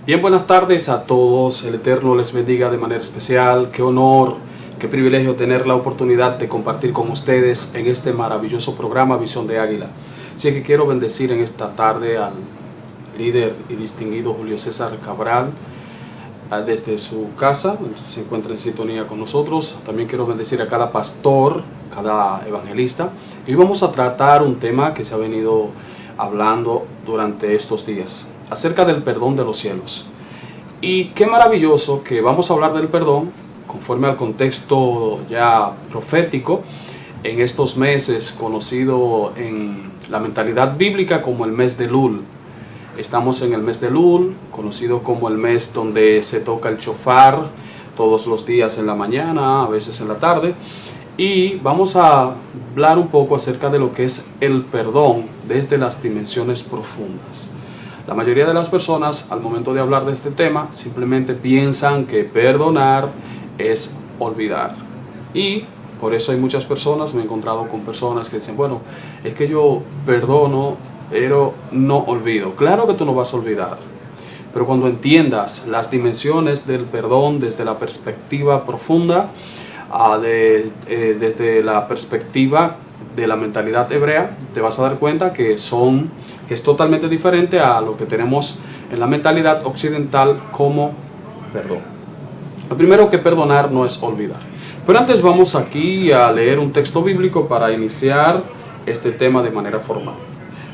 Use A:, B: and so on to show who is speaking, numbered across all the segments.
A: Bien, buenas tardes a todos. El Eterno les bendiga de manera especial. Qué honor, qué privilegio tener la oportunidad de compartir con ustedes en este maravilloso programa Visión de Águila. Así que quiero bendecir en esta tarde al líder y distinguido Julio César Cabral desde su casa, se encuentra en sintonía con nosotros. También quiero bendecir a cada pastor, cada evangelista. Y hoy vamos a tratar un tema que se ha venido hablando durante estos días, acerca del perdón de los cielos. Y qué maravilloso que vamos a hablar del perdón conforme al contexto ya profético en estos meses, conocido en la mentalidad bíblica como el mes de Elul. Estamos en el mes de Elul, conocido como el mes donde se toca el shofar todos los días en la mañana, a veces en la tarde. Y vamos a hablar un poco acerca de lo que es el perdón desde las dimensiones profundas. La mayoría de las personas, al momento de hablar de este tema, simplemente piensan que perdonar es olvidar. Y por eso hay muchas personas, me he encontrado con personas que dicen, bueno, es que yo perdono, pero no olvido. Claro que tú no vas a olvidar, pero cuando entiendas las dimensiones del perdón desde la perspectiva profunda, desde la perspectiva de la mentalidad hebrea, te vas a dar cuenta que es totalmente diferente a lo que tenemos en la mentalidad occidental como perdón. Lo primero que perdonar no es olvidar. Pero antes vamos aquí a leer un texto bíblico para iniciar este tema de manera formal.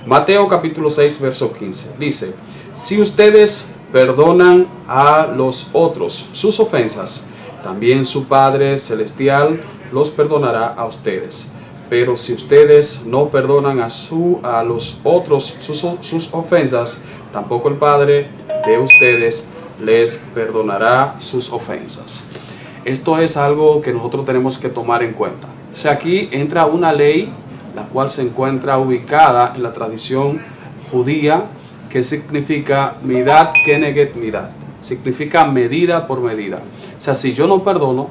A: Mateo capítulo 6 verso 15 dice: si ustedes perdonan a los otros sus ofensas, también su Padre Celestial los perdonará a ustedes. Pero si ustedes no perdonan a los otros sus ofensas, tampoco el Padre de ustedes les perdonará sus ofensas. Esto es algo que nosotros tenemos que tomar en cuenta. O sea, aquí entra una ley, la cual se encuentra ubicada en la tradición judía, que significa midat keneget midat. Significa medida por medida. O sea, si yo no perdono,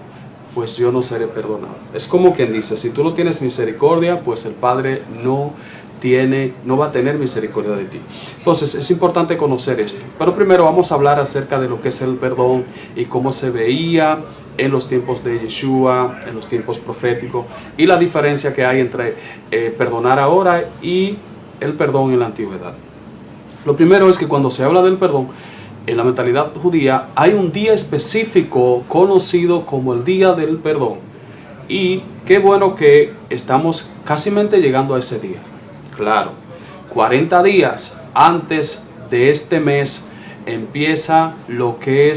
A: pues yo no seré perdonado. Es como quien dice, si tú no tienes misericordia, pues el Padre no va a tener misericordia de ti. Entonces es importante conocer esto. Pero primero vamos a hablar acerca de lo que es el perdón y cómo se veía en los tiempos de Yeshua, en los tiempos proféticos, y la diferencia que hay entre perdonar ahora y el perdón en la antigüedad. Lo primero es que cuando se habla del perdón, en la mentalidad judía hay un día específico conocido como el día del perdón. Y qué bueno que estamos casi llegando a ese día. Claro, 40 días antes de este mes empieza lo que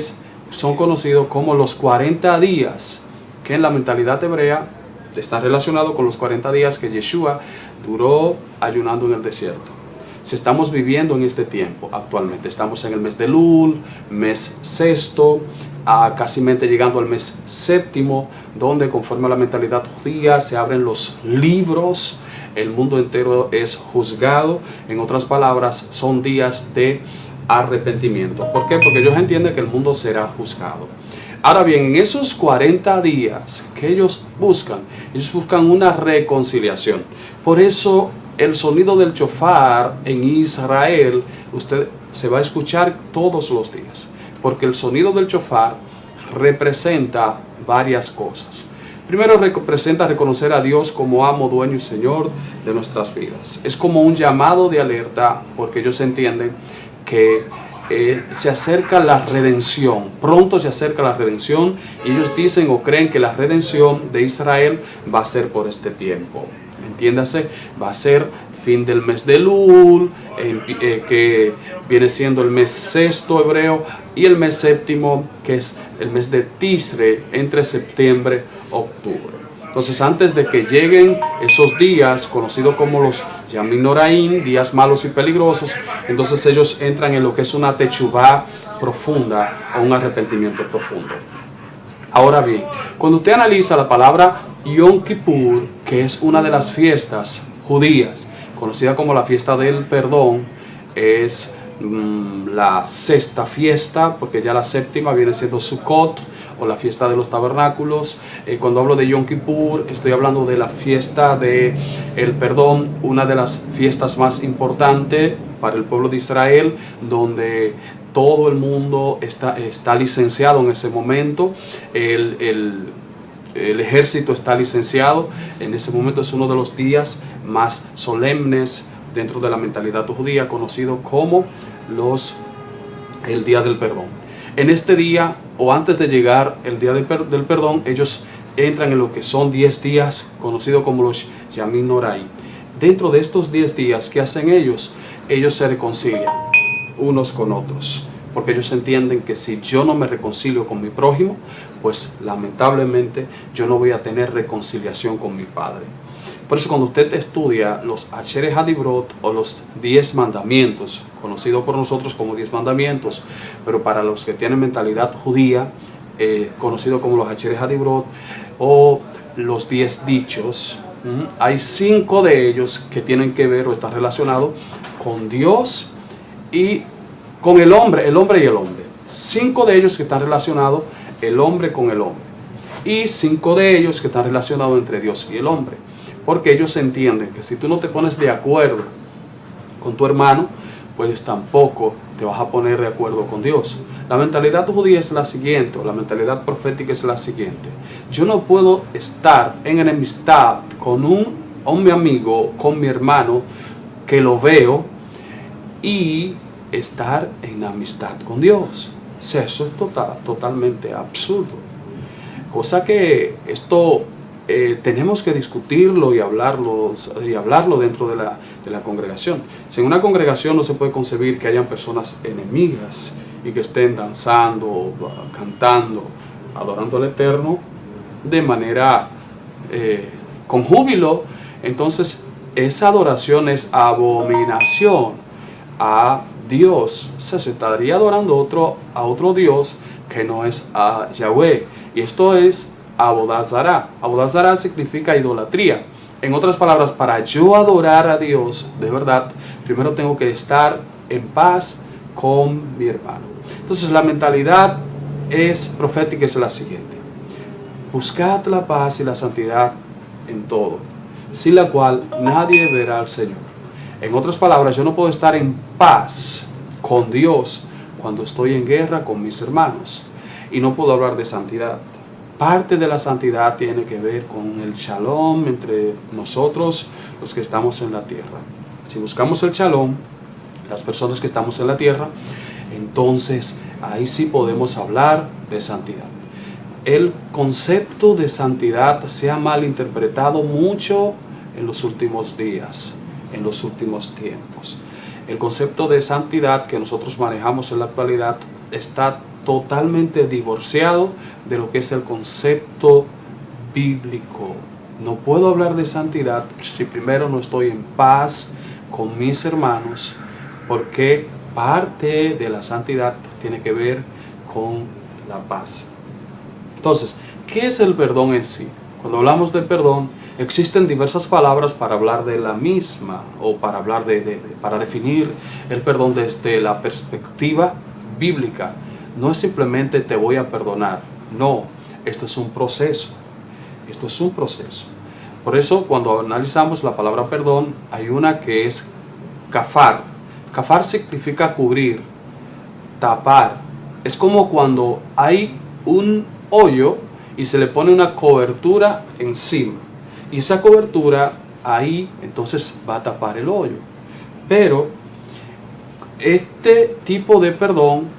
A: son conocidos como los 40 días, que en la mentalidad hebrea está relacionado con los 40 días que Yeshua duró ayunando en el desierto. Si estamos viviendo en este tiempo actualmente, estamos en el mes de Elul, mes sexto, casi llegando al mes séptimo, donde conforme a la mentalidad judía se abren los libros, el mundo entero es juzgado. En otras palabras, son días de arrepentimiento. ¿Por qué? Porque ellos entienden que el mundo será juzgado. Ahora bien, en esos 40 días que ellos buscan una reconciliación. Por eso el sonido del shofar en Israel, usted se va a escuchar todos los días, porque el sonido del shofar representa varias cosas. Primero, representa reconocer a Dios como amo, dueño y Señor de nuestras vidas. Es como un llamado de alerta, porque ellos entienden que se acerca la redención, pronto se acerca la redención, y ellos dicen o creen que la redención de Israel va a ser por este tiempo. Entiéndase, va a ser fin del mes de Elul, que viene siendo el mes sexto hebreo, y el mes séptimo, que es el mes de Tisre, entre septiembre y octubre. Entonces, antes de que lleguen esos días, conocidos como los Yamim Noraim, días malos y peligrosos, entonces ellos entran en lo que es una techuvá profunda, o un arrepentimiento profundo. Ahora bien, cuando usted analiza la palabra Yom Kippur, que es una de las fiestas judías, conocida como la fiesta del perdón, es la sexta fiesta, porque ya la séptima viene siendo Sukkot, o la fiesta de los tabernáculos. Cuando hablo de Yom Kippur, estoy hablando de la fiesta del perdón, una de las fiestas más importantes para el pueblo de Israel, donde todo el mundo está licenciado en ese momento, el ejército está licenciado, en ese momento es uno de los días más solemnes dentro de la mentalidad judía, conocido como el Día del Perdón. En este día, o antes de llegar el Día del Perdón, ellos entran en lo que son 10 días, conocidos como los Yamin Norai. Dentro de estos 10 días, ¿qué hacen ellos? Ellos se reconcilian unos con otros, porque ellos entienden que si yo no me reconcilio con mi prójimo, pues lamentablemente yo no voy a tener reconciliación con mi Padre. Por eso cuando usted estudia los Asher Hadibrot o los 10 mandamientos, conocidos por nosotros como 10 mandamientos, pero para los que tienen mentalidad judía, conocido como los Asher Hadibrot o los 10 dichos, hay 5 de ellos que tienen que ver o están relacionados con Dios y con el hombre y el hombre. 5 de ellos que están relacionados el hombre con el hombre y 5 de ellos que están relacionados entre Dios y el hombre, porque ellos entienden que si tú no te pones de acuerdo con tu hermano, pues tampoco te vas a poner de acuerdo con Dios. La mentalidad judía es la siguiente, o la mentalidad profética es la siguiente: yo no puedo estar en enemistad con mi amigo, con mi hermano, que lo veo, y estar en amistad con Dios. O sea, eso es totalmente absurdo. Cosa que esto tenemos que discutirlo y hablarlo dentro de la congregación. Si en una congregación no se puede concebir que hayan personas enemigas y que estén danzando, cantando, adorando al Eterno de manera con júbilo, entonces esa adoración es abominación a Dios. O sea, se estaría adorando a otro Dios que no es a Yahweh. Y esto es Avodah Zará. Avodah Zará significa idolatría. En otras palabras, para yo adorar a Dios de verdad, primero tengo que estar en paz con mi hermano. Entonces la mentalidad profética es la siguiente: buscad la paz y la santidad en todo, sin la cual nadie verá al Señor. En otras palabras, yo no puedo estar en paz con Dios cuando estoy en guerra con mis hermanos. Y no puedo hablar de santidad. Parte de la santidad tiene que ver con el shalom entre nosotros, los que estamos en la tierra. Si buscamos el shalom, las personas que estamos en la tierra, entonces ahí sí podemos hablar de santidad. El concepto de santidad se ha malinterpretado mucho en los últimos días, en los últimos tiempos. El concepto de santidad que nosotros manejamos en la actualidad está totalmente divorciado de lo que es el concepto bíblico. No puedo hablar de santidad si primero no estoy en paz con mis hermanos, porque parte de la santidad tiene que ver con la paz. Entonces, ¿qué es el perdón en sí? Cuando hablamos de perdón, existen diversas palabras para hablar de la misma, o para hablar para definir el perdón desde la perspectiva bíblica. No es simplemente te voy a perdonar. No, esto es un proceso. Esto es un proceso. Por eso, cuando analizamos la palabra perdón, hay una que es kafar. Kafar significa cubrir, tapar. Es como cuando hay un hoyo y se le pone una cobertura encima. Y esa cobertura ahí entonces va a tapar el hoyo. Pero este tipo de perdón,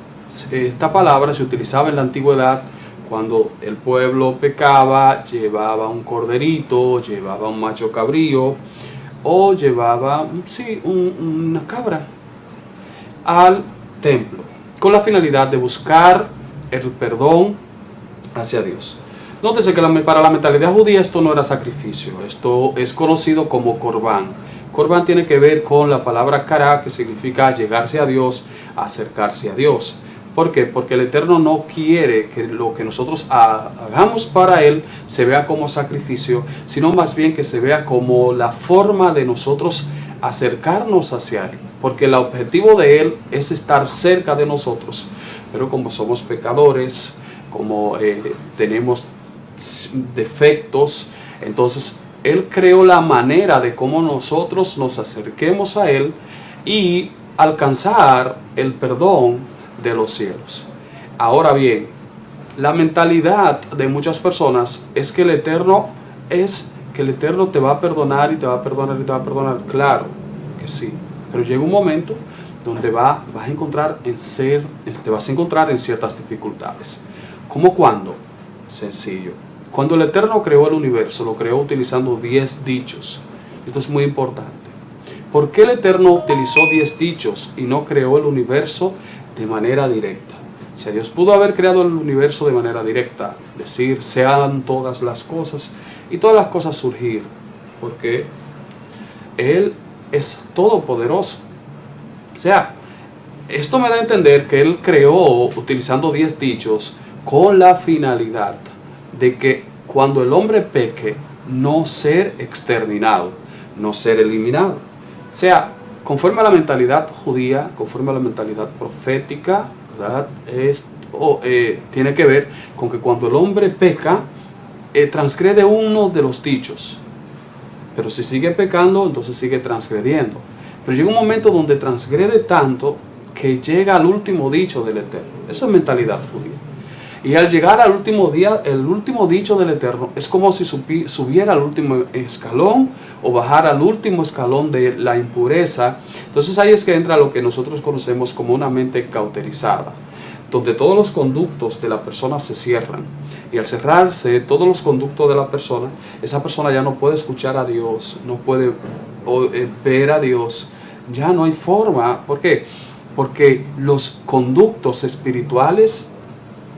A: esta palabra se utilizaba en la antigüedad cuando el pueblo pecaba, llevaba un corderito, llevaba un macho cabrío o llevaba una cabra al templo con la finalidad de buscar el perdón hacia Dios. Nótese que para la mentalidad judía esto no era sacrificio, esto es conocido como corbán. Corbán tiene que ver con la palabra kará, que significa llegarse a Dios, acercarse a Dios. ¿Por qué? Porque el Eterno no quiere que lo que nosotros hagamos para Él se vea como sacrificio, sino más bien que se vea como la forma de nosotros acercarnos hacia Él. Porque el objetivo de Él es estar cerca de nosotros. Pero como somos pecadores, como tenemos defectos, entonces Él creó la manera de cómo nosotros nos acerquemos a Él y alcanzar el perdón de los cielos. Ahora bien, la mentalidad de muchas personas es que el Eterno te va a perdonar y te va a perdonar y te va a perdonar. Claro que sí, pero llega un momento donde te vas a encontrar en ciertas dificultades. ¿Cómo cuándo? Sencillo. Cuando el Eterno creó el universo, lo creó utilizando 10 dichos. Esto es muy importante. ¿Por qué el Eterno utilizó 10 dichos y no creó el universo de manera directa? Si Dios pudo haber creado el universo de manera directa, decir, sean todas las cosas y todas las cosas surgir, porque Él es todopoderoso. O sea, esto me da a entender que Él creó utilizando 10 dichos con la finalidad de que cuando el hombre peque, no ser exterminado, no ser eliminado. O sea, conforme a la mentalidad judía, conforme a la mentalidad profética, ¿verdad? Tiene que ver con que cuando el hombre peca, transgrede uno de los dichos. Pero si sigue pecando, entonces sigue transgrediendo. Pero llega un momento donde transgrede tanto que llega al último dicho del Eterno. Eso es mentalidad judía. Y al llegar al último día, el último dicho del Eterno es como si subiera al último escalón o bajara al último escalón de la impureza. Entonces ahí es que entra lo que nosotros conocemos como una mente cauterizada, donde todos los conductos de la persona se cierran. Y al cerrarse todos los conductos de la persona, esa persona ya no puede escuchar a Dios, no puede ver a Dios, ya no hay forma. ¿Por qué? Porque los conductos espirituales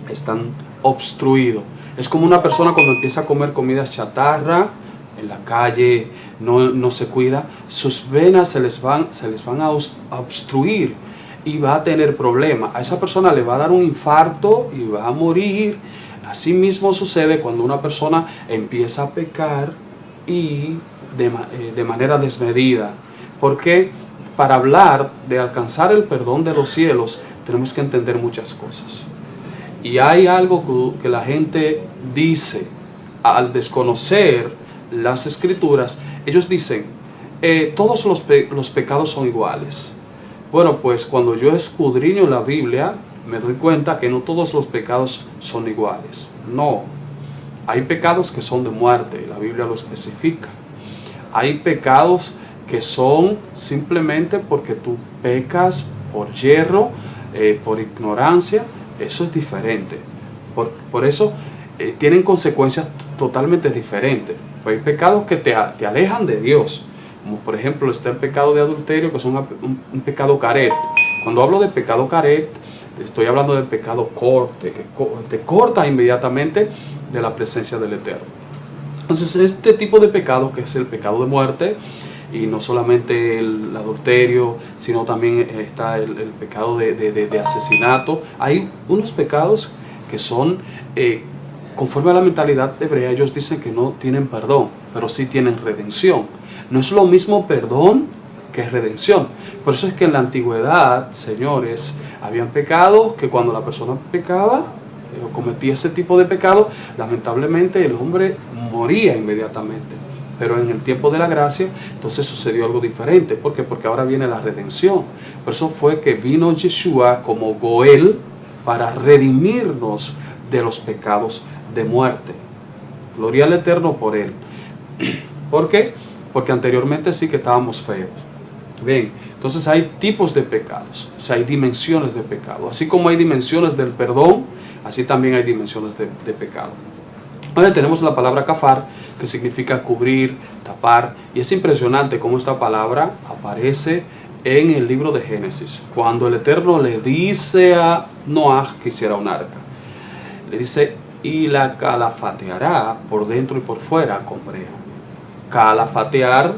A: están obstruidos. Es como una persona cuando empieza a comer comida chatarra en la calle, no se cuida, sus venas se les van a obstruir y va a tener problemas. A esa persona le va a dar un infarto y va a morir. Así mismo sucede cuando una persona empieza a pecar y de manera desmedida. Porque para hablar de alcanzar el perdón de los cielos tenemos que entender muchas cosas. Y hay algo que la gente dice al desconocer las escrituras. Ellos dicen, todos los pecados son iguales. Bueno, pues cuando yo escudriño la Biblia, me doy cuenta que no todos los pecados son iguales. No, hay pecados que son de muerte, la Biblia lo especifica. Hay pecados que son simplemente porque tú pecas por yerro, por ignorancia. Eso es diferente. Por eso tienen consecuencias totalmente diferentes. Hay pecados que te alejan de Dios. Como por ejemplo está el pecado de adulterio, que es un pecado caret. Cuando hablo de pecado caret, estoy hablando del pecado corte, que te corta inmediatamente de la presencia del Eterno. Entonces este tipo de pecado, que es el pecado de muerte, y no solamente el adulterio, sino también está el pecado de asesinato. Hay unos pecados que son, conforme a la mentalidad hebrea, ellos dicen que no tienen perdón, pero sí tienen redención. No es lo mismo perdón que redención. Por eso es que en la antigüedad, señores, habían pecados que cuando la persona pecaba o cometía ese tipo de pecado, lamentablemente el hombre moría inmediatamente. Pero en el tiempo de la gracia, entonces sucedió algo diferente. ¿Por qué? Porque ahora viene la redención. Por eso fue que vino Yeshua como Goel para redimirnos de los pecados de muerte. Gloria al Eterno por Él. ¿Por qué? Porque anteriormente sí que estábamos feos. Bien, entonces hay tipos de pecados, o sea, hay dimensiones de pecado. Así como hay dimensiones del perdón, así también hay dimensiones de pecado. Ahora tenemos la palabra kafar, que significa cubrir, tapar, y es impresionante cómo esta palabra aparece en el libro de Génesis. Cuando el Eterno le dice a Noah que hiciera un arca, le dice, y la calafateará por dentro y por fuera con brea. Calafatear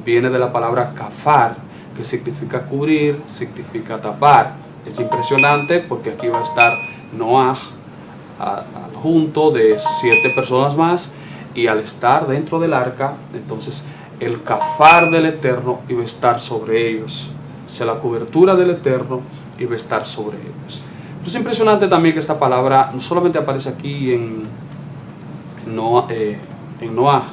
A: viene de la palabra kafar, que significa cubrir, significa tapar. Es impresionante porque aquí va a estar Noah junto de 7 personas más, y al estar dentro del arca, entonces el kafar del Eterno iba a estar sobre ellos. O sea, la cobertura del Eterno iba a estar sobre ellos. Es impresionante también que esta palabra no solamente aparece aquí en Noah.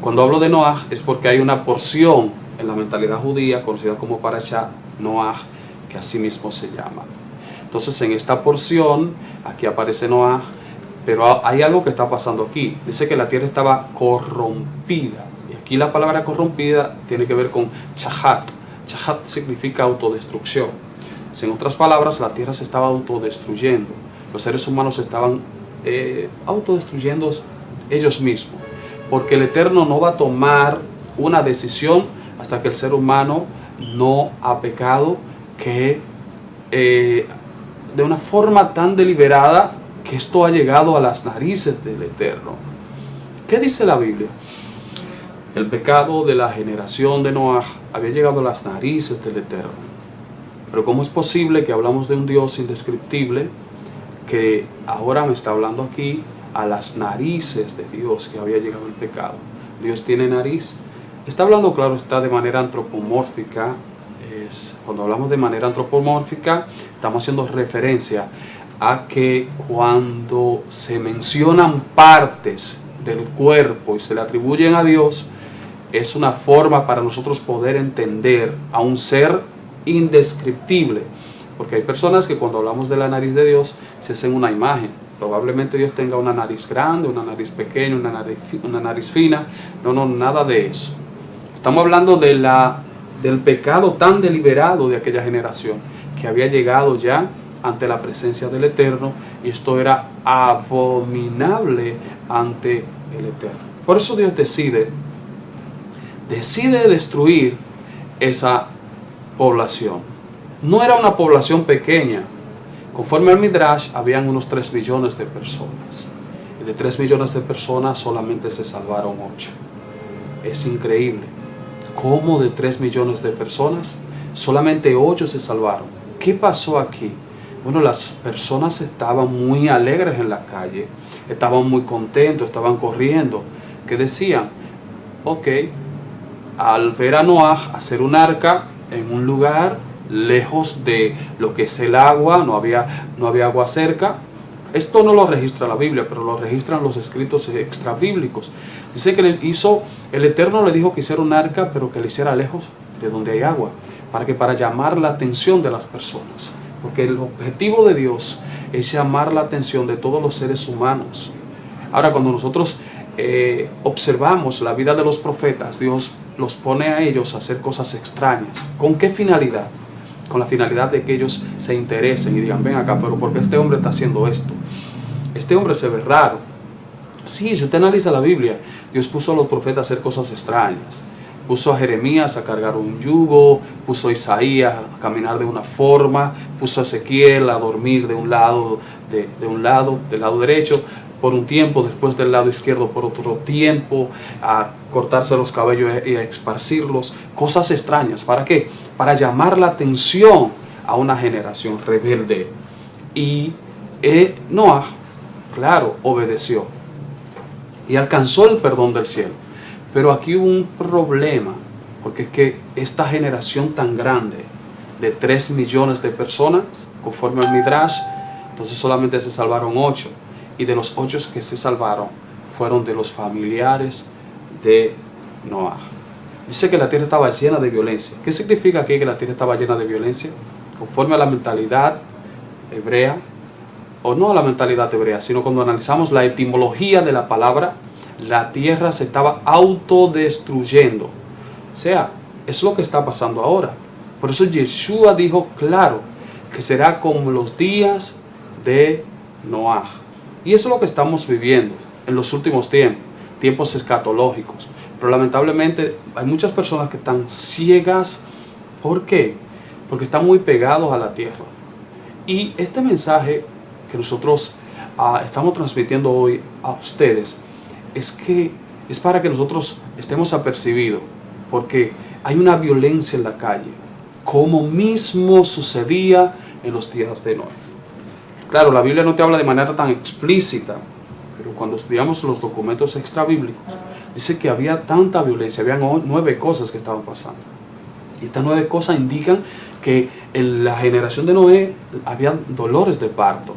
A: Cuando hablo de Noah es porque hay una porción en la mentalidad judía conocida como Parashat Noah, que así mismo se llama. Entonces en esta porción, aquí aparece Noah, pero hay algo que está pasando aquí. Dice que la tierra estaba corrompida. Y aquí la palabra corrompida tiene que ver con chahat. Chahat significa autodestrucción. En otras palabras, la tierra se estaba autodestruyendo. Los seres humanos estaban autodestruyendo ellos mismos. Porque el Eterno no va a tomar una decisión hasta que el ser humano no ha pecado, que de una forma tan deliberada que esto ha llegado a las narices del Eterno. ¿Qué dice la Biblia? El pecado de la generación de Noah había llegado a las narices del Eterno. Pero ¿cómo es posible que hablamos de un Dios indescriptible que ahora me está hablando aquí a las narices de Dios, que había llegado el pecado? Dios tiene nariz. Está hablando, claro, está de manera antropomórfica. Cuando hablamos de manera antropomórfica, estamos haciendo referencia a que cuando se mencionan partes del cuerpo y se le atribuyen a Dios, es una forma para nosotros poder entender a un ser indescriptible. Porque hay personas que cuando hablamos de la nariz de Dios se hacen una imagen. Probablemente Dios tenga una nariz grande, una nariz pequeña, una nariz fina. No, nada de eso. Estamos hablando del pecado tan deliberado de aquella generación que había llegado ya ante la presencia del Eterno, y esto era abominable ante el Eterno. Por eso Dios decide destruir esa población. No era una población pequeña. Conforme al Midrash, habían unos 3 millones de personas. Y de 3 millones de personas solamente se salvaron 8. Es increíble. ¿Cómo de 3 millones de personas solamente 8 se salvaron? ¿Qué pasó aquí? Bueno, las personas estaban muy alegres en la calle, estaban muy contentos, estaban corriendo. ¿Qué decían? Ok, al ver a Noah hacer un arca en un lugar lejos de lo que es el agua, no había agua cerca. Esto no lo registra la Biblia, pero lo registran los escritos extrabíblicos. Dice que el Eterno le dijo que hiciera un arca, pero que le hiciera lejos de donde hay agua, para llamar la atención de las personas. Porque el objetivo de Dios es llamar la atención de todos los seres humanos. Ahora, cuando nosotros observamos la vida de los profetas, Dios los pone a ellos a hacer cosas extrañas. ¿Con qué finalidad? Con la finalidad de que ellos se interesen y digan, ven acá, pero ¿por qué este hombre está haciendo esto? Este hombre se ve raro. Sí, si usted analiza la Biblia, Dios puso a los profetas a hacer cosas extrañas. Puso a Jeremías a cargar un yugo, puso a Isaías a caminar de una forma, puso a Ezequiel a dormir del lado derecho por un tiempo, después del lado izquierdo por otro tiempo, a cortarse los cabellos y a esparcirlos. Cosas extrañas. ¿Para qué? Para llamar la atención a una generación rebelde. Y Noah, claro, obedeció y alcanzó el perdón del cielo. Pero aquí hubo un problema, porque es que esta generación tan grande, de 3 millones de personas, conforme al Midrash, entonces solamente se salvaron 8. Y de los 8 que se salvaron, fueron de los familiares de Noah. Dice que la tierra estaba llena de violencia. ¿Qué significa aquí que la tierra estaba llena de violencia? Conforme a la mentalidad hebrea, o no a la mentalidad hebrea, sino cuando analizamos la etimología de la palabra, la tierra se estaba autodestruyendo. O sea, es lo que está pasando ahora. Por eso Yeshua dijo claro que será como los días de Noah. Y eso es lo que estamos viviendo en los últimos tiempos escatológicos. Pero lamentablemente hay muchas personas que están ciegas. ¿Por qué? Porque están muy pegados a la tierra. Y este mensaje que nosotros estamos transmitiendo hoy a ustedes es para que nosotros estemos apercibidos, porque hay una violencia en la calle, como mismo sucedía en los días de Noé. Claro, la Biblia no te habla de manera tan explícita, pero cuando estudiamos los documentos extrabíblicos, dice que había tanta violencia, había 9 cosas que estaban pasando. Y estas 9 cosas indican que en la generación de Noé había dolores de parto.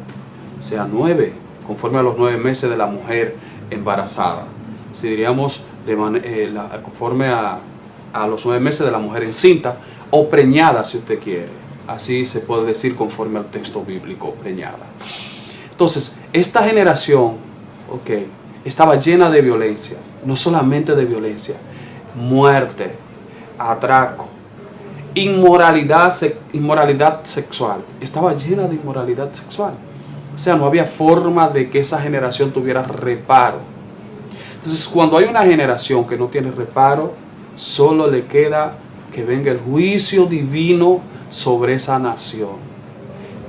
A: O sea, 9, conforme a los 9 meses de la mujer embarazada. Si diríamos conforme a los 9 meses de la mujer encinta o preñada, si usted quiere. así se puede decir conforme al texto bíblico, preñada. Entonces, esta generación, estaba llena de violencia, no solamente de violencia, muerte, atraco, inmoralidad sexual, estaba llena de inmoralidad sexual. O sea, no había forma de que esa generación tuviera reparo. Entonces, cuando hay una generación que no tiene reparo, solo le queda que venga el juicio divino sobre esa nación.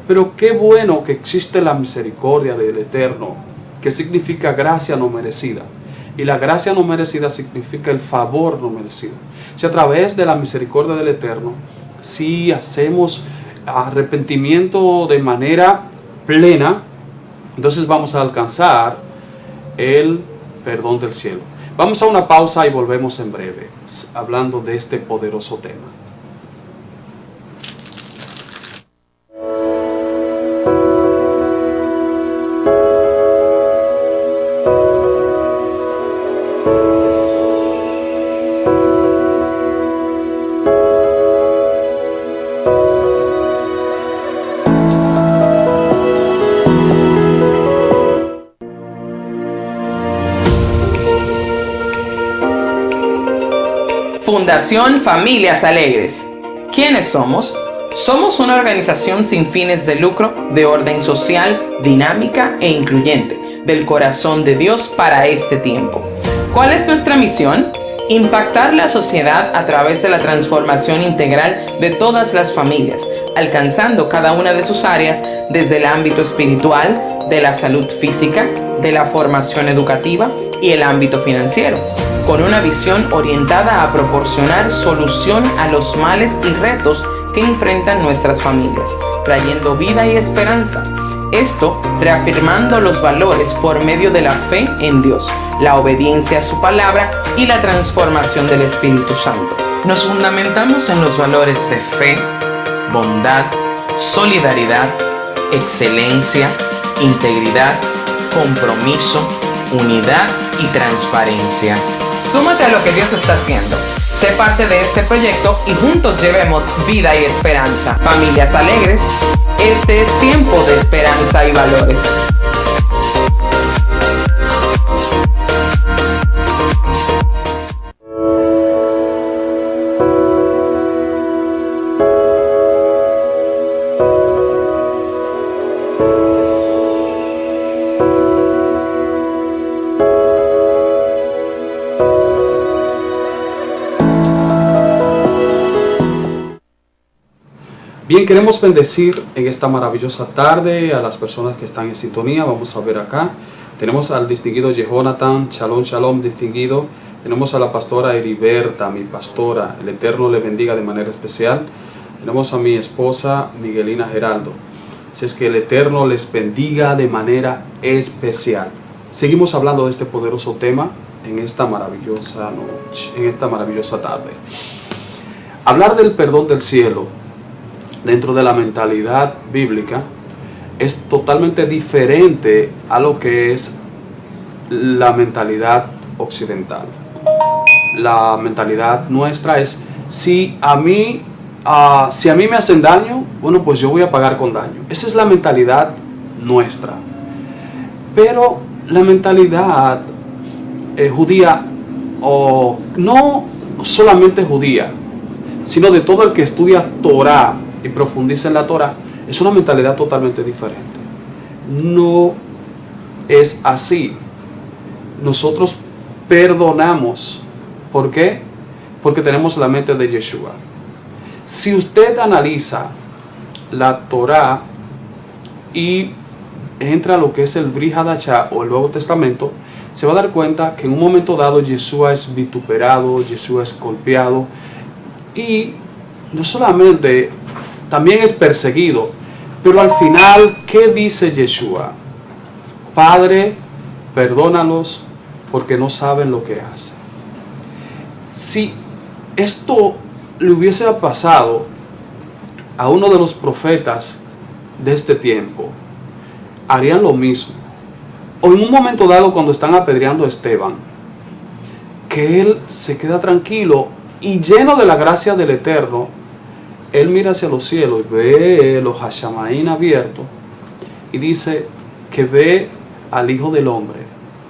A: Pero qué bueno que existe la misericordia del Eterno, que significa gracia no merecida. Y la gracia no merecida significa el favor no merecido. Si a través de la misericordia del Eterno, si hacemos arrepentimiento de manera plena, entonces vamos a alcanzar el perdón del cielo. Vamos a una pausa y volvemos en breve, hablando de este poderoso tema.
B: Fundación Familias Alegres. ¿Quiénes somos? Somos una organización sin fines de lucro, de orden social, dinámica e incluyente, del corazón de Dios para este tiempo. ¿Cuál es nuestra misión? Impactar la sociedad a través de la transformación integral de todas las familias, alcanzando cada una de sus áreas desde el ámbito espiritual, de la salud física, de la formación educativa y el ámbito financiero, con una visión orientada a proporcionar solución a los males y retos que enfrentan nuestras familias, trayendo vida y esperanza. Esto reafirmando los valores por medio de la fe en Dios, la obediencia a su palabra y la transformación del Espíritu Santo. Nos fundamentamos en los valores de fe, bondad, solidaridad, excelencia, integridad, compromiso, unidad y transparencia. Súmate a lo que Dios está haciendo. Sé parte de este proyecto y juntos llevemos vida y esperanza. Familias Alegres, este es tiempo de esperanza y valores.
A: Bien, queremos bendecir en esta maravillosa tarde a las personas que están en sintonía. Vamos a ver acá. Tenemos al distinguido Jonathan, shalom, shalom, distinguido. Tenemos a la pastora Heriberta, mi pastora. El Eterno le bendiga de manera especial. Tenemos a mi esposa Miguelina Geraldo. Así es que el Eterno les bendiga de manera especial. Seguimos hablando de este poderoso tema en esta maravillosa noche, en esta maravillosa tarde. Hablar del perdón del cielo dentro de la mentalidad bíblica es totalmente diferente a lo que es la mentalidad occidental. La mentalidad nuestra es, si a mí me hacen daño, bueno, pues yo voy a pagar con daño. Esa es la mentalidad nuestra. Pero la mentalidad judía, o no solamente judía, sino de todo el que estudia Torah y profundiza en la Torah, es una mentalidad totalmente diferente. No es así. Nosotros perdonamos. ¿Por qué? Porque tenemos la mente de Yeshua. Si usted analiza la Torah y entra a lo que es el Brit Hadashah o el Nuevo Testamento, se va a dar cuenta que en un momento dado Yeshua es vituperado, Yeshua es golpeado, y no solamente, también es perseguido. Pero al final, ¿qué dice Yeshua? Padre, perdónalos porque no saben lo que hacen. Si esto le hubiese pasado a uno de los profetas de este tiempo, harían lo mismo. O en un momento dado, cuando están apedreando a Esteban, que él se queda tranquilo y lleno de la gracia del Eterno, él mira hacia los cielos y ve los Hashamaín abiertos y dice que ve al Hijo del Hombre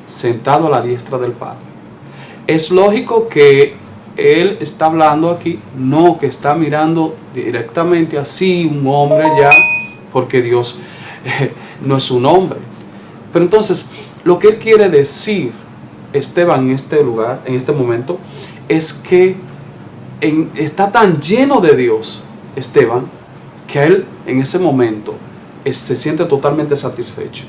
A: sentado a la diestra del Padre. Es lógico que él está hablando aquí, no que está mirando directamente así un hombre ya, porque Dios no es un hombre. Pero entonces, lo que él quiere decir, Esteban, en este lugar, en este momento, es que está tan lleno de Dios, Esteban, que a él en ese momento se siente totalmente satisfecho.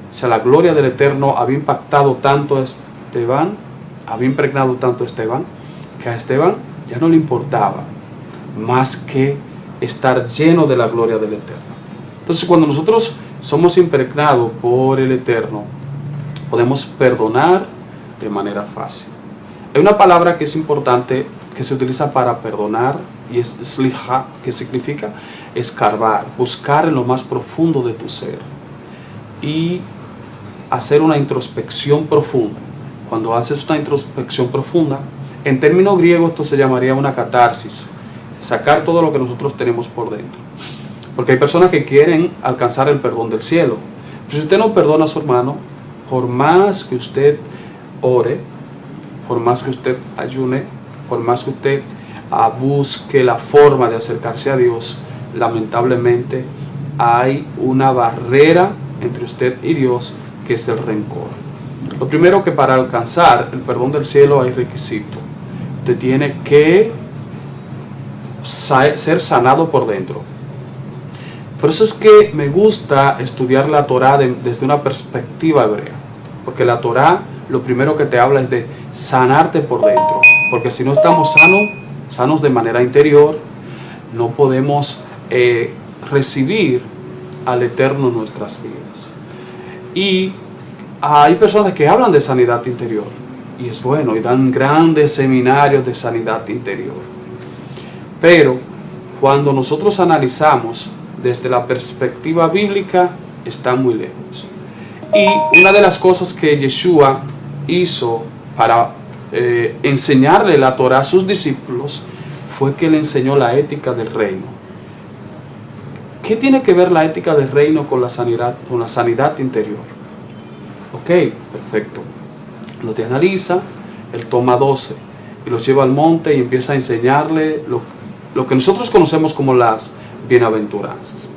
A: O sea, la gloria del Eterno había impactado tanto a Esteban, había impregnado tanto a Esteban, que a Esteban ya no le importaba más que estar lleno de la gloria del Eterno. Entonces, cuando nosotros somos impregnados por el Eterno, podemos perdonar de manera fácil. Hay una palabra que es importante, que se utiliza para perdonar, y es sliha, que significa escarbar, buscar en lo más profundo de tu ser y hacer una introspección profunda. Cuando haces una introspección profunda, en términos griegos esto se llamaría una catarsis, sacar todo lo que nosotros tenemos por dentro. Porque hay personas que quieren alcanzar el perdón del cielo. Pero si usted no perdona a su hermano, por más que usted ore, por más que usted ayune, por más que usted busque la forma de acercarse a Dios, lamentablemente hay una barrera entre usted y Dios, que es el rencor. Lo primero, que para alcanzar el perdón del cielo hay requisito. Usted tiene que ser sanado por dentro. Por eso es que me gusta estudiar la Torá desde una perspectiva hebrea, porque la Torá lo primero que te habla es de sanarte por dentro, porque si no estamos sanos de manera interior, no podemos recibir al Eterno en nuestras vidas. Y hay personas que hablan de sanidad interior, y es bueno, y dan grandes seminarios de sanidad interior, pero cuando nosotros analizamos desde la perspectiva bíblica, está muy lejos. Y una de las cosas que Yeshua hizo para enseñarle la Torá a sus discípulos fue que le enseñó la ética del reino. ¿Qué tiene que ver la ética del reino con la sanidad interior? Ok, perfecto. Lo te analiza, él toma 12 y los lleva al monte y empieza a enseñarle lo que nosotros conocemos como las bienaventuranzas.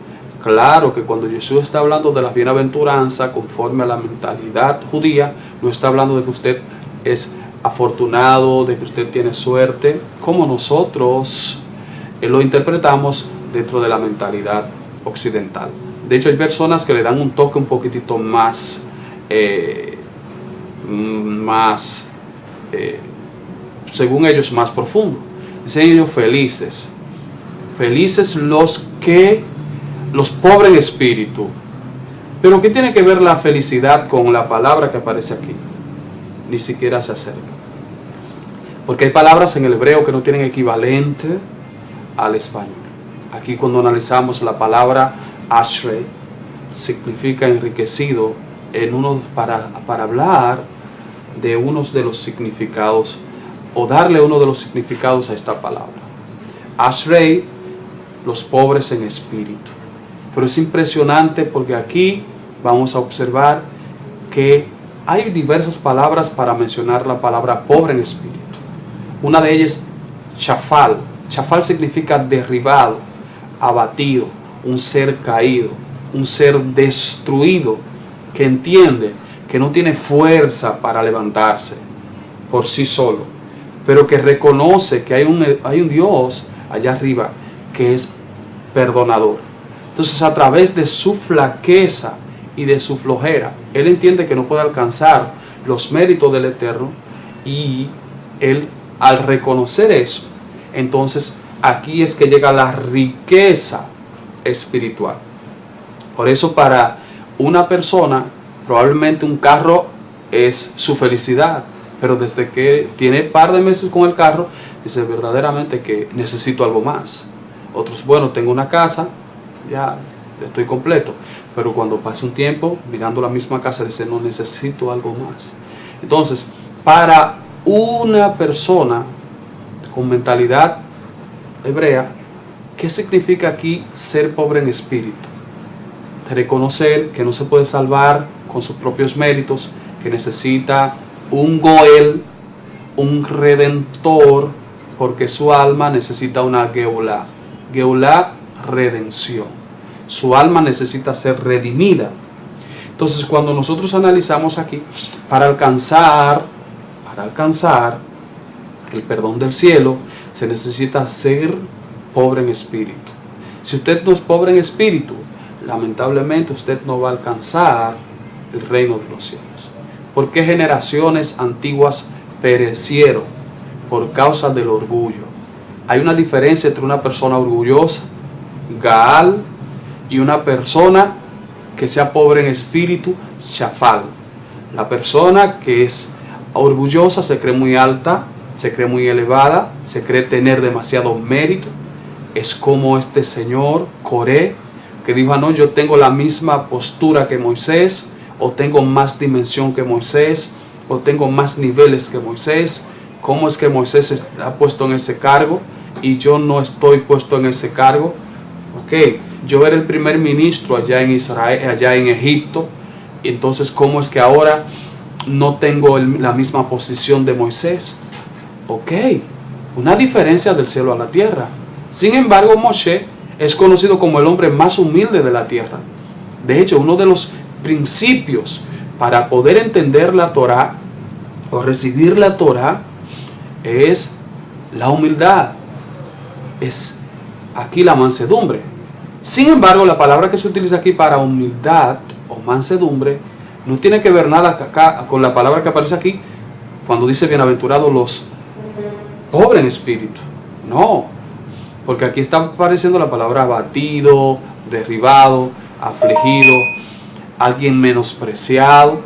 A: Claro que cuando Jesús está hablando de las bienaventuranzas conforme a la mentalidad judía, no está hablando de que usted es afortunado, de que usted tiene suerte, como nosotros lo interpretamos dentro de la mentalidad occidental. De hecho, hay personas que le dan un toque un poquitito más según ellos, más profundo. Dicen ellos: felices los pobres en espíritu. Pero ¿qué tiene que ver la felicidad con la palabra que aparece aquí? Ni siquiera se acerca. Porque hay palabras en el hebreo que no tienen equivalente al español. Aquí, cuando analizamos la palabra ashrei, significa enriquecido para hablar de unos de los significados, o darle uno de los significados a esta palabra. Ashrei, los pobres en espíritu. Pero es impresionante porque aquí vamos a observar que hay diversas palabras para mencionar la palabra pobre en espíritu. Una de ellas, chafal. Chafal significa derribado, abatido, un ser caído, un ser destruido, que entiende que no tiene fuerza para levantarse por sí solo, pero que reconoce que hay un Dios allá arriba que es perdonador. Entonces, a través de su flaqueza y de su flojera, él entiende que no puede alcanzar los méritos del Eterno, y él, al reconocer eso, entonces aquí es que llega la riqueza espiritual. Por eso, para una persona, probablemente un carro es su felicidad, pero desde que tiene par de meses con el carro, dice verdaderamente que necesito algo más. Otros, bueno, tengo una casa, ya estoy completo. Pero cuando pasa un tiempo mirando la misma casa, dice: no, necesito algo más. Entonces, para una persona con mentalidad hebrea, ¿Qué significa aquí ser pobre en espíritu? Reconocer que no se puede salvar con sus propios méritos, que necesita un Goel, un redentor, porque su alma necesita una Geulá. Geulá, redención. Su alma necesita ser redimida. Entonces, cuando nosotros analizamos aquí, para alcanzar el perdón del cielo, se necesita ser pobre en espíritu. Si usted no es pobre en espíritu, lamentablemente usted no va a alcanzar el reino de los cielos. ¿Por qué generaciones antiguas perecieron? Por causa del orgullo. Hay una diferencia entre una persona orgullosa, Gaal, y una persona que sea pobre en espíritu, Shafal. La persona que es orgullosa se cree muy alta, se cree muy elevada, se cree tener demasiado mérito. Es como este señor Coré, que dijo: no, yo tengo la misma postura que Moisés, o tengo más dimensión que Moisés, o tengo más niveles que Moisés. ¿Cómo es que Moisés está puesto en ese cargo y yo no estoy puesto en ese cargo? Ok, yo era el primer ministro allá en Israel, allá en Egipto, entonces ¿cómo es que ahora no tengo la misma posición de Moisés? Ok, una diferencia del cielo a la tierra. Sin embargo, Moshe es conocido como el hombre más humilde de la tierra. De hecho, uno de los principios para poder entender la Torá o recibir la Torá es la humildad. Es aquí la mansedumbre. Sin embargo, la palabra que se utiliza aquí para humildad o mansedumbre no tiene que ver nada acá con la palabra que aparece aquí cuando dice bienaventurados los pobres en espíritu. No, porque aquí está apareciendo la palabra abatido, derribado, afligido, alguien menospreciado.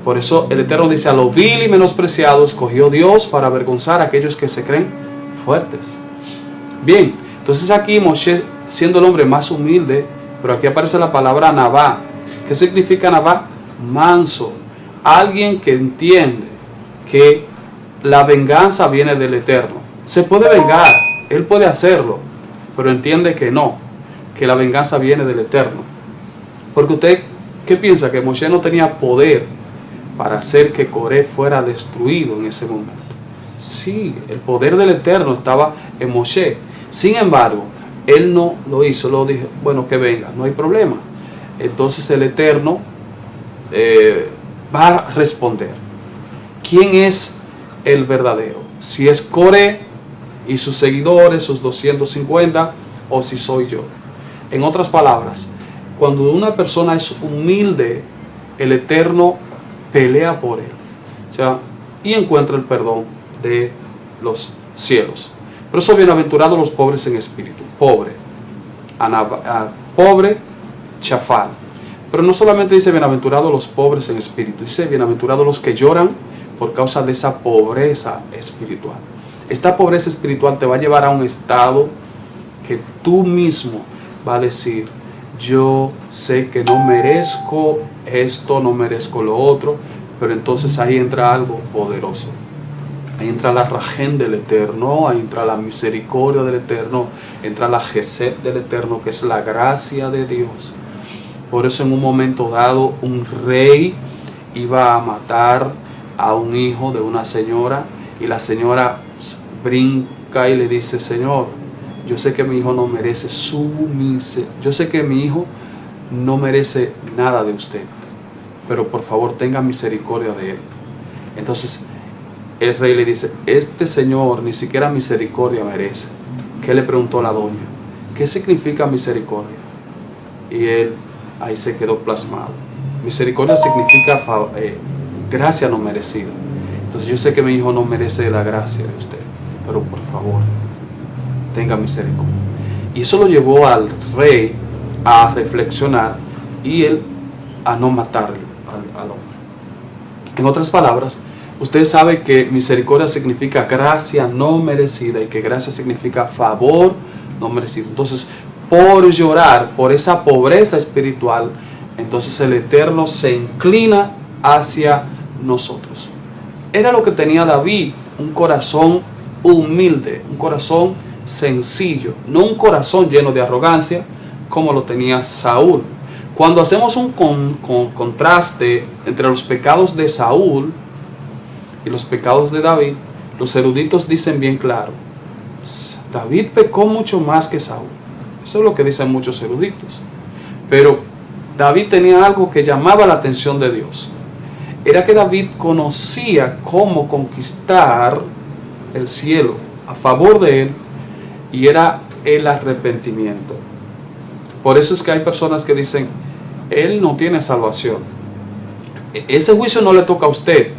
A: Por eso el Eterno dice: a lo vil y menospreciado escogió Dios para avergonzar a aquellos que se creen fuertes. Bien, entonces aquí Moshe, siendo el hombre más humilde, pero aquí aparece la palabra Nabá. ¿Qué significa Nabá? Manso. Alguien que entiende que la venganza viene del Eterno. Se puede vengar, él puede hacerlo, pero entiende que no, que la venganza viene del Eterno. Porque usted, ¿qué piensa? ¿Que Moshe no tenía poder para hacer que Coré fuera destruido en ese momento? Sí, el poder del Eterno estaba en Moshe. Sin embargo, él no lo hizo, lo dijo: bueno, que venga, no hay problema. Entonces el Eterno va a responder. ¿Quién es el verdadero? Si es Coré y sus seguidores, sus 250, o si soy yo. En otras palabras, cuando una persona es humilde, el Eterno pelea por él, o sea, y encuentra el perdón de los cielos. Por eso, bienaventurados los pobres en espíritu. Pobre, pobre, Shafal. Pero no solamente dice bienaventurados los pobres en espíritu, dice bienaventurados los que lloran por causa de esa pobreza espiritual. Esta pobreza espiritual te va a llevar a un estado que tú mismo vas a decir: yo sé que no merezco esto, no merezco lo otro, pero entonces ahí entra algo poderoso. Ahí entra la rajén del Eterno, ahí entra la misericordia del Eterno, entra la gesed del Eterno, que es la gracia de Dios. Por eso en un momento dado un rey iba a matar a un hijo de una señora, y la señora brinca y le dice: Señor, yo sé que mi hijo no merece yo sé que mi hijo no merece nada de usted, pero por favor tenga misericordia de él. Entonces el rey le dice: este señor ni siquiera misericordia merece. ¿Qué le preguntó la doña? ¿Qué significa misericordia? Y él ahí se quedó plasmado. Misericordia significa gracia no merecida. Entonces yo sé que mi hijo no merece la gracia de usted, pero por favor tenga misericordia. Y eso lo llevó al rey a reflexionar y él a no matar al hombre. En otras palabras, usted sabe que misericordia significa gracia no merecida y que gracia significa favor no merecido. Entonces, por llorar por esa pobreza espiritual, entonces el Eterno se inclina hacia nosotros. Era lo que tenía David, un corazón humilde, un corazón sencillo, no un corazón lleno de arrogancia como lo tenía Saúl. Cuando hacemos un contraste entre los pecados de Saúl y los pecados de David, los eruditos dicen bien claro, David pecó mucho más que Saúl. Eso es lo que dicen muchos eruditos. Pero David tenía algo que llamaba la atención de Dios. Era que David conocía cómo conquistar el cielo a favor de él, y era el arrepentimiento. Por eso es que hay personas que dicen, él no tiene salvación. Ese juicio no le toca a usted,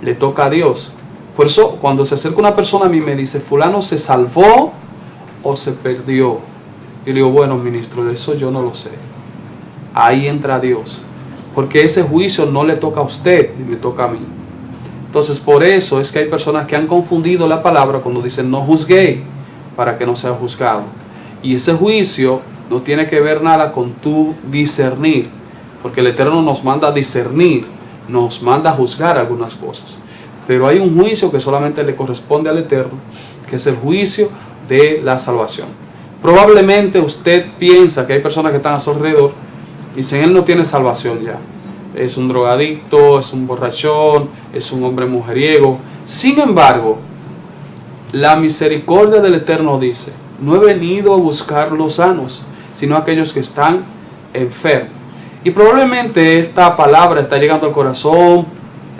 A: le toca a Dios. Por eso cuando se acerca una persona a mí y me dice, fulano se salvó o se perdió, y le digo, bueno, ministro, de eso yo no lo sé. Ahí entra Dios, porque ese juicio no le toca a usted ni me toca a mí. Entonces por eso es que hay personas que han confundido la palabra cuando dicen no juzguéis para que no sea juzgado. Y ese juicio no tiene que ver nada con tu discernir, porque el Eterno nos manda a discernir, nos manda a juzgar algunas cosas. Pero hay un juicio que solamente le corresponde al Eterno, que es el juicio de la salvación. Probablemente usted piensa que hay personas que están a su alrededor y dicen, él no tiene salvación ya. Es un drogadicto, es un borrachón, es un hombre mujeriego. Sin embargo, la misericordia del Eterno dice, no he venido a buscar los sanos, sino aquellos que están enfermos. Y probablemente esta palabra está llegando al corazón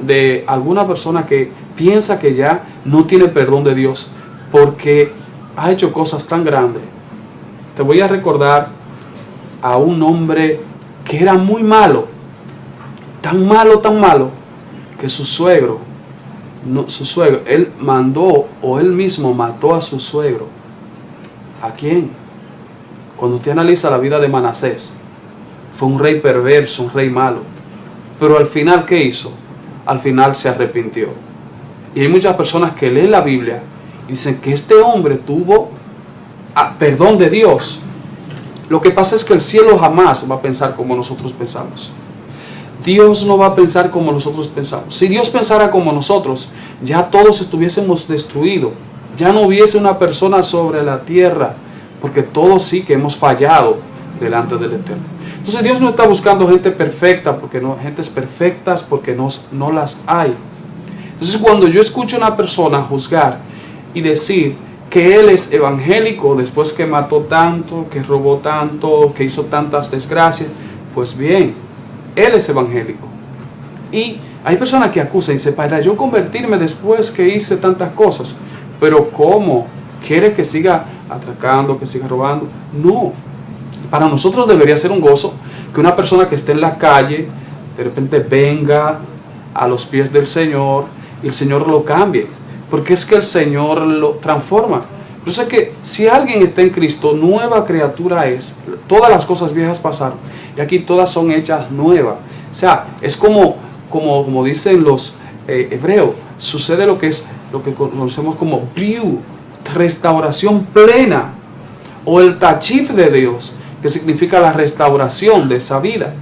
A: de alguna persona que piensa que ya no tiene perdón de Dios porque ha hecho cosas tan grandes. Te voy a recordar a un hombre que era muy malo, tan malo, que su suegro, él mandó o él mismo mató a su suegro. ¿A quién? Cuando usted analiza la vida de Manasés, fue un rey perverso, un rey malo. Pero al final, ¿qué hizo? Al final se arrepintió. Y hay muchas personas que leen la Biblia y dicen que este hombre tuvo perdón de Dios. Lo que pasa es que el cielo jamás va a pensar como nosotros pensamos. Dios no va a pensar como nosotros pensamos. Si Dios pensara como nosotros, ya todos estuviésemos destruidos. Ya no hubiese una persona sobre la tierra, porque todos sí que hemos fallado delante del Eterno. Entonces Dios no está buscando gente perfecta, porque no, gentes perfectas porque no las hay. Entonces cuando yo escucho a una persona juzgar y decir que él es evangélico después que mató tanto, que robó tanto, que hizo tantas desgracias, pues bien, él es evangélico. Y hay personas que acusan y dicen, para yo convertirme después que hice tantas cosas, pero ¿cómo? ¿Quiere que siga atracando, que siga robando? No. Para nosotros debería ser un gozo que una persona que esté en la calle de repente venga a los pies del Señor y el Señor lo cambie, porque es que el Señor lo transforma. Yo sé que si alguien está en Cristo, nueva criatura es. Todas las cosas viejas pasaron y aquí todas son hechas nuevas. O sea, es como dicen los hebreos, sucede lo que conocemos como view, restauración plena, o el tachif de Dios, que significa la restauración de esa vida.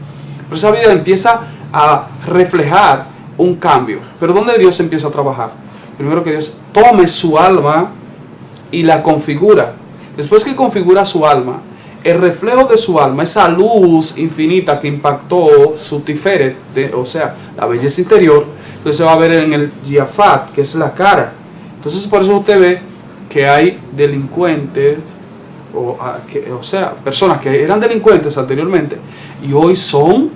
A: Pero esa vida empieza a reflejar un cambio. Pero ¿dónde Dios empieza a trabajar? Primero que Dios tome su alma y la configura. Después que configura su alma, el reflejo de su alma, esa luz infinita que impactó su tiferet, o sea, la belleza interior, entonces se va a ver en el yafat, que es la cara. Entonces por eso usted ve que hay delincuentes, o sea, personas que eran delincuentes anteriormente y hoy son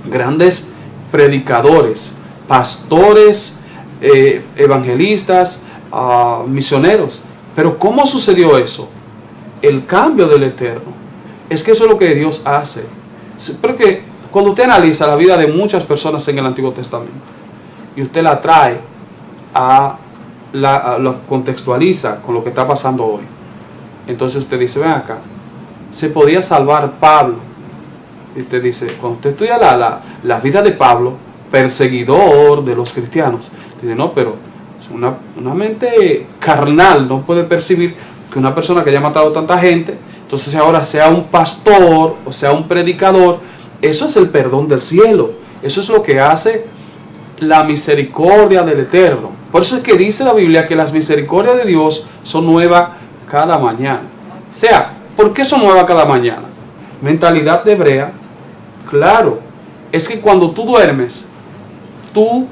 A: grandes predicadores, pastores, evangelistas, misioneros. Pero ¿cómo sucedió eso? El cambio del Eterno. Es que eso es lo que Dios hace. Porque cuando usted analiza la vida de muchas personas en el Antiguo Testamento y usted la trae lo contextualiza con lo que está pasando hoy, entonces usted dice, ven acá, se podía salvar Pablo. Y usted dice, cuando usted estudia la vida de Pablo, perseguidor de los cristianos, dice, no, pero una mente carnal no puede percibir que una persona que haya matado tanta gente, entonces ahora sea un pastor o sea un predicador. Eso es el perdón del cielo. Eso es lo que hace la misericordia del Eterno. Por eso es que dice la Biblia que las misericordias de Dios son nuevas cada mañana. O sea, ¿por qué son nuevas cada mañana? Mentalidad hebrea, claro, es que cuando tú duermes, tú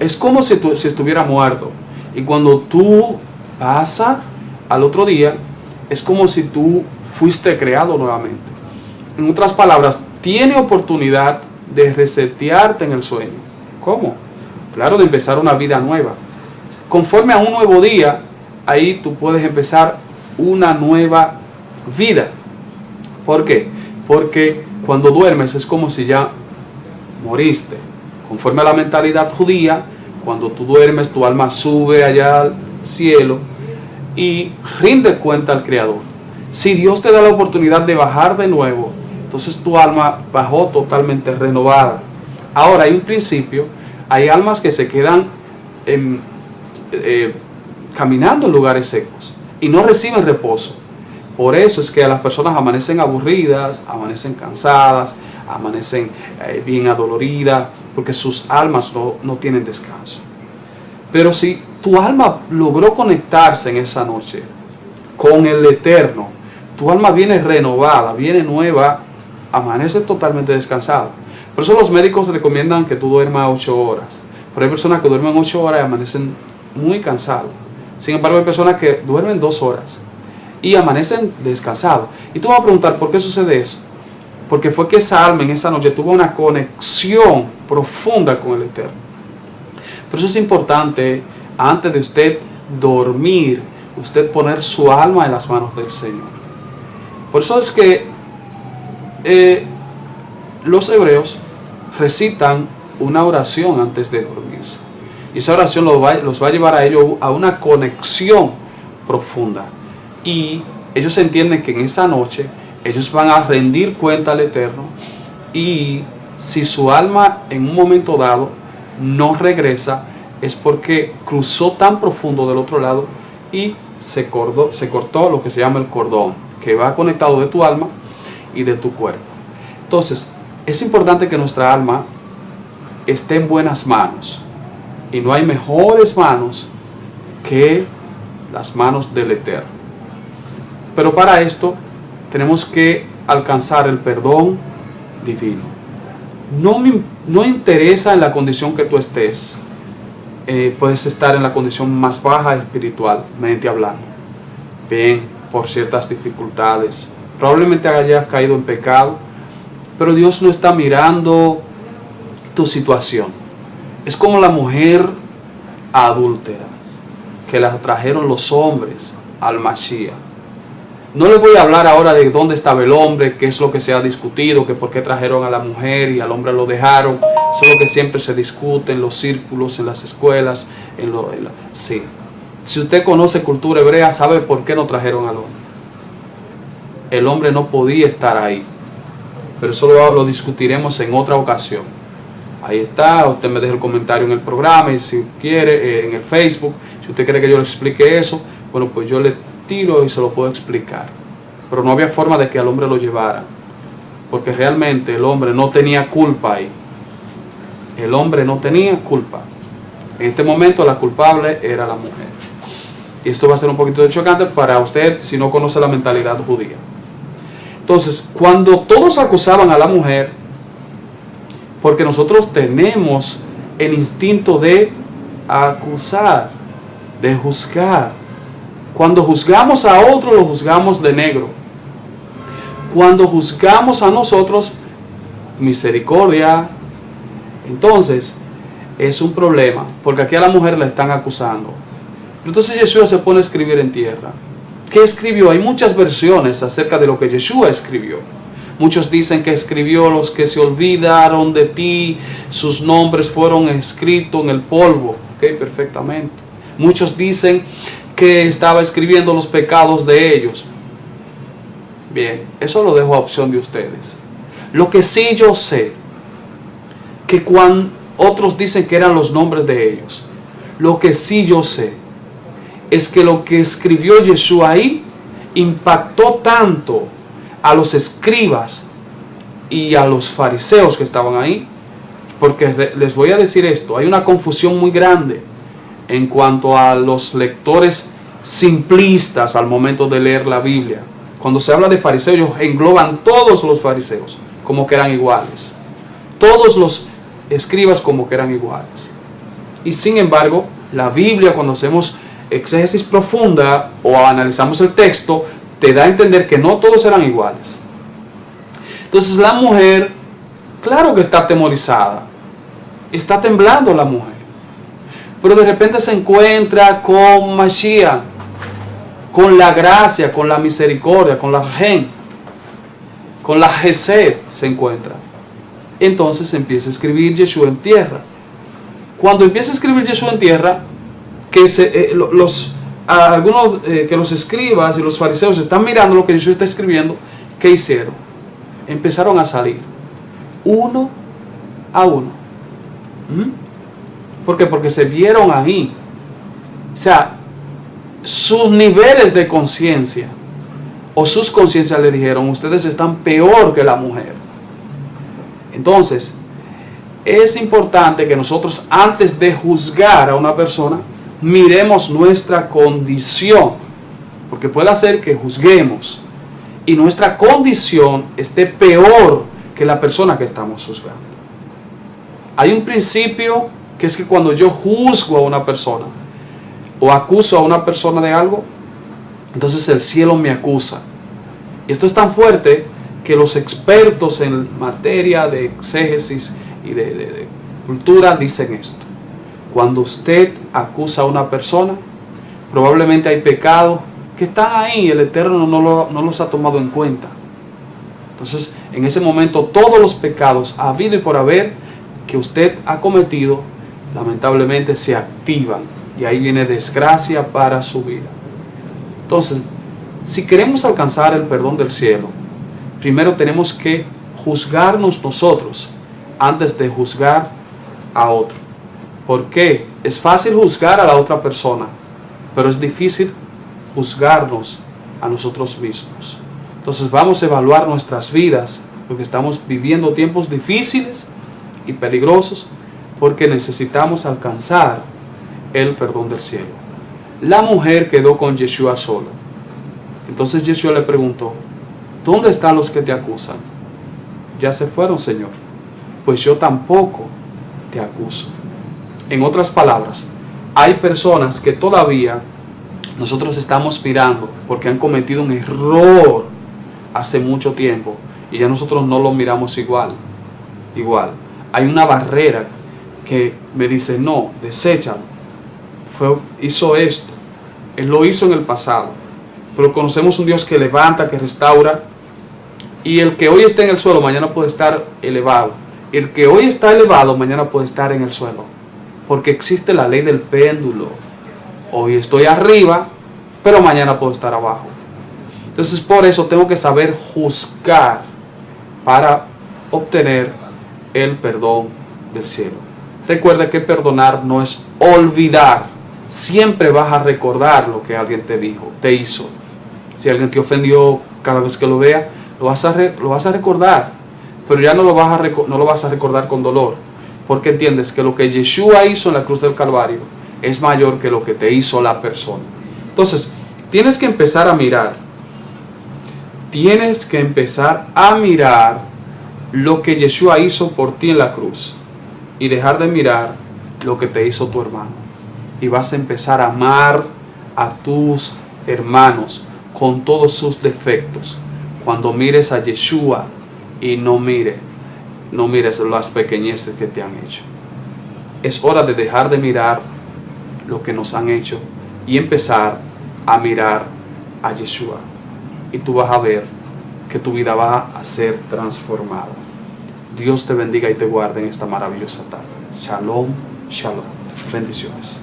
A: es como si estuviera muerto. Y cuando tú pasas al otro día, es como si tú fuiste creado nuevamente. En otras palabras, tiene oportunidad de resetearte en el sueño. ¿Cómo? Claro, de empezar una vida nueva. Conforme a un nuevo día, ahí tú puedes empezar una nueva vida. ¿Por qué? Porque cuando duermes es como si ya moriste. Conforme a la mentalidad judía, cuando tú duermes, tu alma sube allá al cielo y rinde cuenta al Creador. Si Dios te da la oportunidad de bajar de nuevo, entonces tu alma bajó totalmente renovada. Ahora hay un principio, hay almas que se quedan caminando en lugares secos y no reciben reposo. Por eso es que a las personas amanecen aburridas, amanecen cansadas, amanecen bien adoloridas, porque sus almas no tienen descanso. Pero si tu alma logró conectarse en esa noche con el Eterno, tu alma viene renovada, viene nueva, amanece totalmente descansado. Por eso los médicos recomiendan que tú duermas 8 horas. Pero hay personas que duermen 8 horas y amanecen muy cansados. Sin embargo, hay personas que duermen 2 horas y amanecen descansados. Y tú vas a preguntar, ¿por qué sucede eso? Porque fue que esa alma en esa noche tuvo una conexión profunda con el Eterno. Por eso es importante, antes de usted dormir, usted poner su alma en las manos del Señor. Por eso es que los hebreos recitan una oración antes de dormirse. Y esa oración los va a llevar a ellos a una conexión profunda. Y ellos entienden que en esa noche ellos van a rendir cuenta al Eterno. Y si su alma en un momento dado no regresa, es porque cruzó tan profundo del otro lado y se cortó lo que se llama el cordón, que va conectado de tu alma y de tu cuerpo. Entonces, es importante que nuestra alma esté en buenas manos. Y no hay mejores manos que las manos del Eterno. Pero para esto tenemos que alcanzar el perdón divino. No interesa en la condición que tú estés. Puedes estar en la condición más baja espiritualmente hablando. Bien, por ciertas dificultades. Probablemente hayas caído en pecado. Pero Dios no está mirando tu situación. Es como la mujer adúltera que la trajeron los hombres al Mashiach. No les voy a hablar ahora de dónde estaba el hombre, qué es lo que se ha discutido, que por qué trajeron a la mujer y al hombre lo dejaron. Eso es lo que siempre se discute en los círculos, en las escuelas. Sí. Si usted conoce cultura hebrea, sabe por qué no trajeron al hombre. El hombre no podía estar ahí. Pero eso lo discutiremos en otra ocasión. Ahí está, usted me deja el comentario en el programa y si quiere, en el Facebook, si usted quiere que yo le explique eso, bueno, pues yo le tiro y se lo puedo explicar. Pero no había forma de que al hombre lo llevaran, porque realmente el hombre no tenía culpa ahí. El hombre no tenía culpa. En este momento la culpable era la mujer. Y esto va a ser un poquito chocante para usted si no conoce la mentalidad judía. Entonces, cuando todos acusaban a la mujer, porque nosotros tenemos el instinto de acusar, de juzgar. Cuando juzgamos a otro, lo juzgamos de negro. Cuando juzgamos a nosotros, misericordia. Entonces, es un problema, porque aquí a la mujer la están acusando. Entonces Yeshua se pone a escribir en tierra. ¿Qué escribió? Hay muchas versiones acerca de lo que Yeshua escribió. Muchos dicen que escribió los que se olvidaron de ti, sus nombres fueron escritos en el polvo. Ok, perfectamente. Muchos dicen que estaba escribiendo los pecados de ellos. Bien, eso lo dejo a opción de ustedes. Lo que sí yo sé, que cuando otros dicen que eran los nombres de ellos, lo que sí yo sé, es que lo que escribió Yeshua ahí impactó tanto a los escribas y a los fariseos que estaban ahí, porque les voy a decir esto, hay una confusión muy grande en cuanto a los lectores simplistas al momento de leer la Biblia. Cuando se habla de fariseos, ellos engloban todos los fariseos como que eran iguales. Todos los escribas como que eran iguales. Y sin embargo, la Biblia, cuando hacemos exégesis profunda o analizamos el texto, te da a entender que no todos eran iguales. Entonces la mujer, claro que está atemorizada, está temblando la mujer, pero de repente se encuentra con Mashiach, con la gracia, con la misericordia, con la Gen, con la Gesed se encuentra. Entonces empieza a escribir Yeshua en tierra. Cuando empieza a escribir Yeshua en tierra, que los escribas y los fariseos están mirando lo que Yeshua está escribiendo, ¿qué hicieron? Empezaron a salir uno a uno. ¿Por qué? Porque se vieron ahí. O sea, sus niveles de conciencia o sus conciencias le dijeron: ustedes están peor que la mujer. Entonces, es importante que nosotros, antes de juzgar a una persona, miremos nuestra condición, porque puede ser que juzguemos y nuestra condición esté peor que la persona que estamos juzgando. Hay un principio que es que cuando yo juzgo a una persona o acuso a una persona de algo, entonces el cielo me acusa. Y esto es tan fuerte que los expertos en materia de exégesis y de cultura dicen esto: cuando usted acusa a una persona, probablemente hay pecados que están ahí, el Eterno no los ha tomado en cuenta. Entonces, en ese momento, todos los pecados habido y por haber que usted ha cometido, lamentablemente se activan, y ahí viene desgracia para su vida. Entonces, si queremos alcanzar el perdón del cielo, primero tenemos que juzgarnos nosotros antes de juzgar a otro. ¿Por qué? Es fácil juzgar a la otra persona, pero es difícil juzgarnos a nosotros mismos. Entonces vamos a evaluar nuestras vidas, porque estamos viviendo tiempos difíciles y peligrosos, porque necesitamos alcanzar el perdón del cielo. La mujer quedó con Yeshua sola. Entonces Yeshua le preguntó: ¿dónde están los que te acusan? Ya se fueron, Señor. Pues yo tampoco te acuso. En otras palabras, hay personas que todavía nosotros estamos mirando porque han cometido un error hace mucho tiempo y ya nosotros no lo miramos igual. Hay una barrera que me dice: no, deséchalo. Hizo esto. Él lo hizo en el pasado. Pero conocemos un Dios que levanta, que restaura. Y el que hoy está en el suelo, mañana puede estar elevado. El que hoy está elevado, mañana puede estar en el suelo. Porque existe la ley del péndulo. Hoy estoy arriba, pero mañana puedo estar abajo. Entonces, por eso tengo que saber juzgar para obtener el perdón del cielo. Recuerda que perdonar no es olvidar. Siempre vas a recordar lo que alguien te dijo, te hizo. Si alguien te ofendió, cada vez que lo vea, lo vas a recordar. Pero ya no lo vas a recordar con dolor. Porque entiendes que lo que Yeshua hizo en la cruz del Calvario es mayor que lo que te hizo la persona. Entonces, tienes que empezar a mirar. Tienes que empezar a mirar lo que Yeshua hizo por ti en la cruz. Y dejar de mirar lo que te hizo tu hermano. Y vas a empezar a amar a tus hermanos con todos sus defectos. Cuando mires a Yeshua y no mires las pequeñeces que te han hecho. Es hora de dejar de mirar lo que nos han hecho y empezar a mirar a Yeshua. Y tú vas a ver que tu vida va a ser transformada. Dios te bendiga y te guarde en esta maravillosa tarde. Shalom, shalom. Bendiciones.